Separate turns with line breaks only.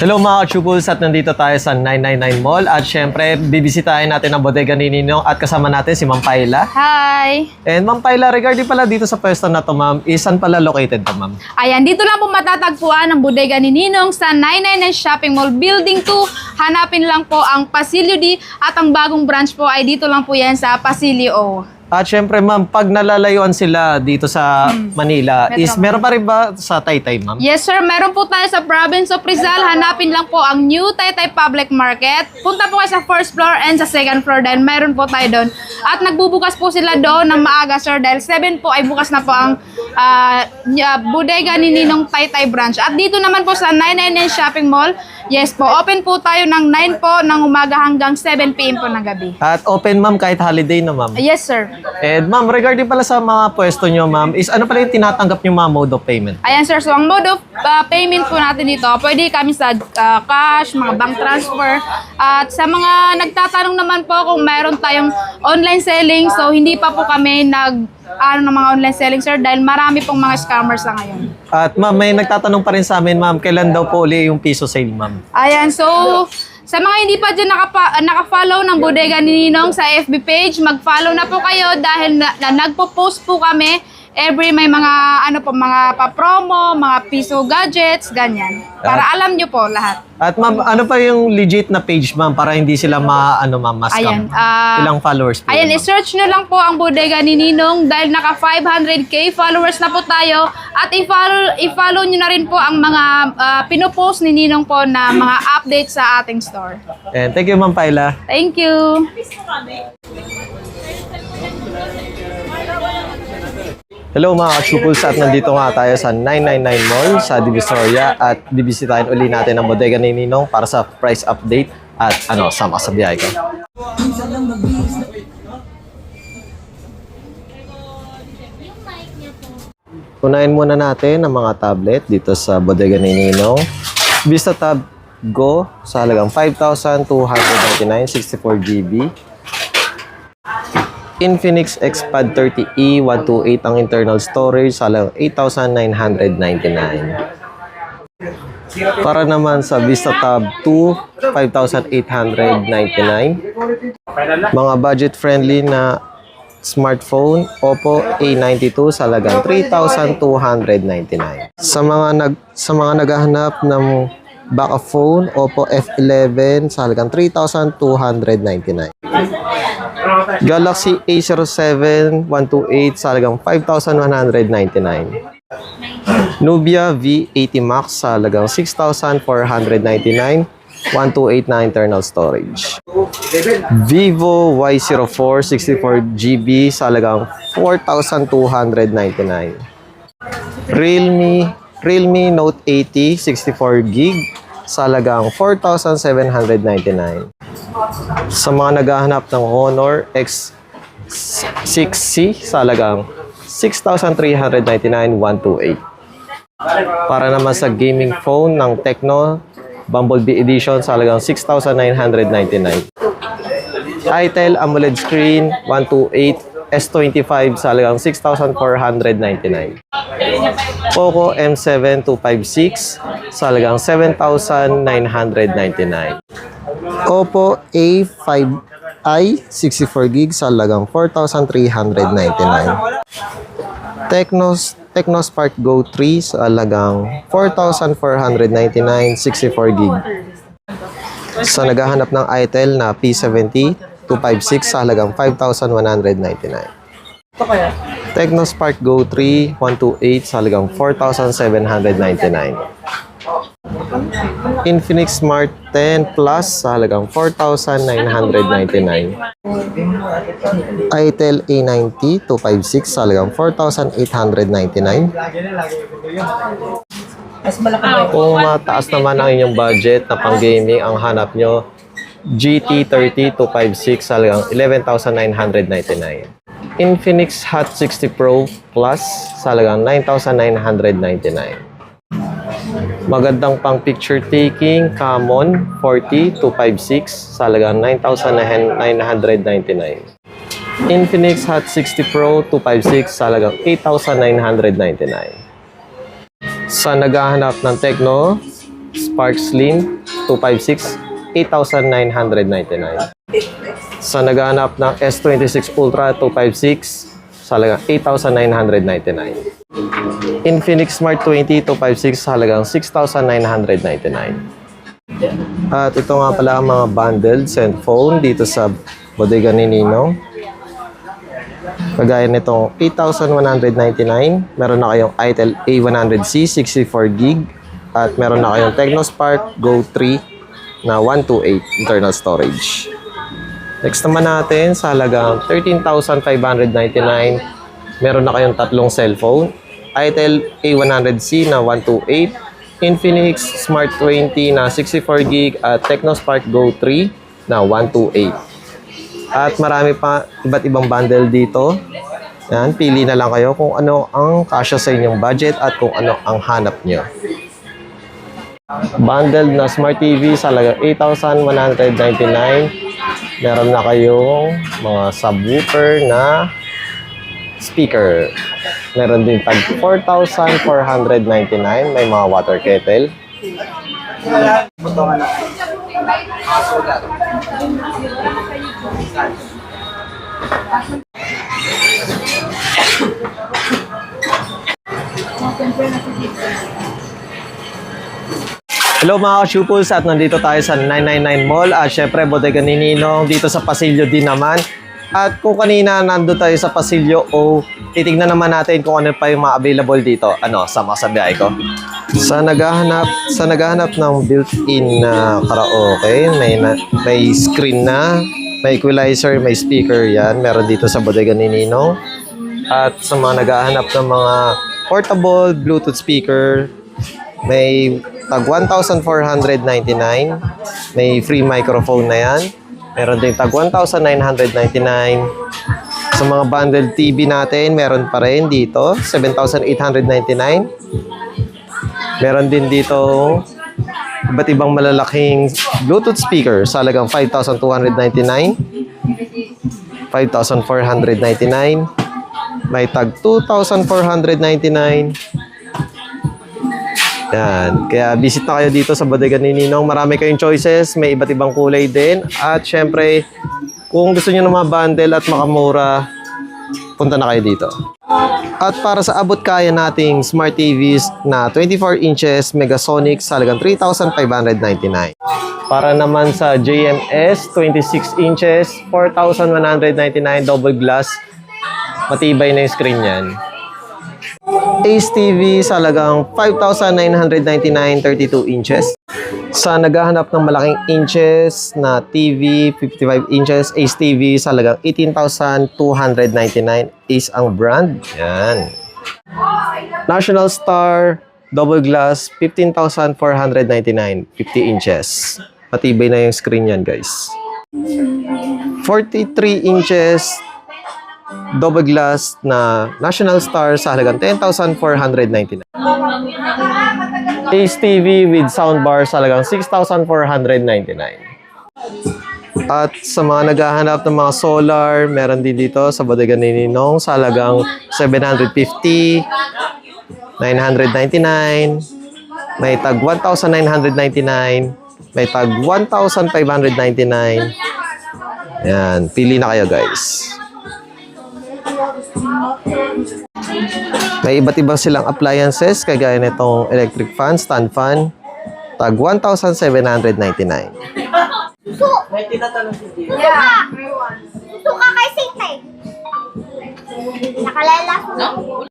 Hello mga ka-Chubuls, at nandito tayo sa 999 Mall at syempre bibisitahin natin ang bodega ni Ninong at kasama natin si Ma'am Paila.
Hi!
And Ma'am Paila, regarding pala dito sa pwesto na to ma'am, saan pala located to ma'am?
Ayan, dito lang po matatagpuan ang bodega ni Ninong sa 999 Shopping Mall Building 2. Hanapin lang po ang Pasilio D at ang bagong branch po ay dito lang po yan sa Pasilio O.
At syempre ma'am, pag nalalayuan sila dito sa Manila,
Metro
meron pa rin ba sa Taytay ma'am?
Yes sir, meron po tayo sa province of Rizal. Hanapin lang po ang New Taytay Public Market. Punta po kayo sa first floor and sa second floor dahil meron po tayo doon. At nagbubukas po sila doon ng maaga sir dahil 7 po ay bukas na po ang bodega ni Ninong Taytay branch. At dito naman po sa 999 Shopping Mall, yes po, open po tayo ng 9 po ng umaga hanggang 7 PM po ng gabi.
At open ma'am kahit holiday na ma'am.
Yes sir.
And ma'am, regarding pala sa mga pwesto nyo ma'am, ano pala yung tinatanggap yung mga mode of payment?
Ayan sir, so ang mode of payment po natin dito, pwede kami sa cash, mga bank transfer. At sa mga nagtatanong naman po kung meron tayong online selling, so hindi pa po kami ng mga online selling sir dahil marami pong mga scammers na ngayon.
At ma'am, may nagtatanong pa rin sa amin ma'am, kailan daw po uli yung piso sale ma'am?
Ayan, so sa mga hindi pa dyan naka-follow ng bodega ni Ninong sa FB page, mag-follow na po kayo dahil nagpo-post po kami every may mga mga pa-promo, mga piso gadgets, ganyan. Para alam nyo po lahat.
At ma'am, ano pa yung legit na page ma'am para hindi sila ma-scam?
Ayan,
Ilang followers po?
Ayan,
ma'am?
i-search nyo lang po ang bodega ni Ninong dahil naka 500k followers na po tayo. At i-follow nyo na rin po ang mga pinopost ni Ninong po na mga update sa ating store.
And thank you ma'am Paila.
Thank you!
Hello mga ka-Chubuls, at nandito nga tayo sa 999 Mall sa Divisoria at bibisitahin uli natin ang bodega ni Ninong para sa price update at sama sa biyahe ko. Unahin muna natin ang mga tablet dito sa bodega ni Ninong. Vista Tab Go sa halagang 5,299, 64GB. Infinix Xpad 30e 128 ang internal storage sa halagang 8,999. Para naman sa Vista Tab 2, 5,899. Mga budget-friendly na smartphone, Oppo A92 sa halagang 3,299. Sa mga naghahanap ng backup phone, Oppo F11 sa halagang 3,299. Galaxy A07 128 sa halagang 5,199. Nubia V80 Max sa halagang 6,499, 128 na internal storage. Vivo Y04 64GB sa halagang 4,299. Realme Note 80 64GB sa halagang 4,799. Sa mga naghahanap ng Honor X6C sa halagang 6,399, 128. Para naman sa gaming phone ng Tecno Bumblebee Edition sa halagang 6,999. Itel AMOLED screen 128 S25 sa halagang 6,499. Poco M7 256 sa halagang 7,999. Oppo A5i 64GB sa halagang 4,399. Tecno Spark Go 3 sa halagang 4,499, 64GB. Sa naghahanap ng Itel na P70 256 sa halagang 5,199. Tecno Spark Go 3 128 sa halagang 4,799. Infinix Smart 10 Plus sa halagang 4,999. Itel A90 256 sa halagang 4,899. Kung mataas naman ang inyong budget na pang-gaming ang hanap nyo, GT30 256 sa halagang 11,999. Infinix Hot 60 Pro Plus sa halagang 9,999. Magandang pang picture taking Camon 40 256 sa halagang 9,999. Infinix Hot 60 Pro 256 sa halagang 8,999. Sa naghahanap ng Tecno Spark Slim 256, 8,999. Sa naghahanap ng S26 Ultra 256, sa halagang 8,999. Infinix Smart 20 256 sa halagang 6,999. At ito nga pala ang mga bundled cellphone dito sa bodega ni Ninong. Kagaya nitong 8,199, meron na kayong Itel A100C 64GB at meron na kayong Tecnospark Go 3 na 128 internal storage. Next naman natin sa halagang 13,599, meron na kayong tatlong cellphone. Itel A100C na 128, Infinix Smart 20 na 64GB at Tecnospark Go 3 na 128. At marami pa iba't ibang bundle dito. Yan, pili na lang kayo kung ano ang kasya sa inyong budget at kung ano ang hanap nyo. Bundled na Smart TV sa halagang 8,199. Meron na kayong mga subwoofer na speaker. Meron din tag 4,499. May mga water kettle. Hello mga ka-Shupals, at nandito tayo sa 999 Mall at syempre bodega ni Ninong dito sa Pasilyo din naman. At kung kanina nandun tayo sa Pasilyo O, titignan naman natin kung ano pa yung mga available dito. Ano, sama sa biyahe ko. Sa naghahanap ng built-in na karaoke, may screen na, may equalizer, may speaker yan. Meron dito sa bodega ni Ninong. At sa mga naghahanap ng mga portable Bluetooth speaker, may tag 1,499. May free microphone na yan. Meron din tag 1,999. Sa mga bundled TV natin, meron pa rin dito, 7,899. Meron din dito iba't ibang malalaking Bluetooth speaker sa halagang 5,299. 5,499. May tag 2,499. Yan. Kaya visit na kayo dito sa bodega ni Ninong. Marami kayong choices. May iba't ibang kulay din. At syempre, kung gusto niyo ng mga bundle at makamura, punta na kayo dito. At para sa abot kaya nating Smart TVs na 24 inches Megasonic sa halagang 3,599. Para naman sa JMS 26 inches, 4,199 double glass. Matibay na yung screen yan. Ace TV sa halagang 5,999 32 inches. Sa naghahanap ng malaking inches na TV, 55 inches, Ace TV sa halagang 18,299. Ace ang brand. Yan. National Star double glass, 15,499 50 inches. Matibay na yung screen yan, guys. 43 inches double glass na National Star sa halagang 10,499. Ace TV with soundbar sa halagang 6,499. At sa mga naghahanap ng mga solar, meron din dito sa bodega ni Ninong sa halagang 750, 999, may tag 1,999, may tag 1,599. Yan, pili na kayo, guys. May iba't iba silang appliances, kagaya nitong electric fan, stand fan, tag 1,799.
May tinatanong si Gio. Suka kay Sintay. Nakalala ko.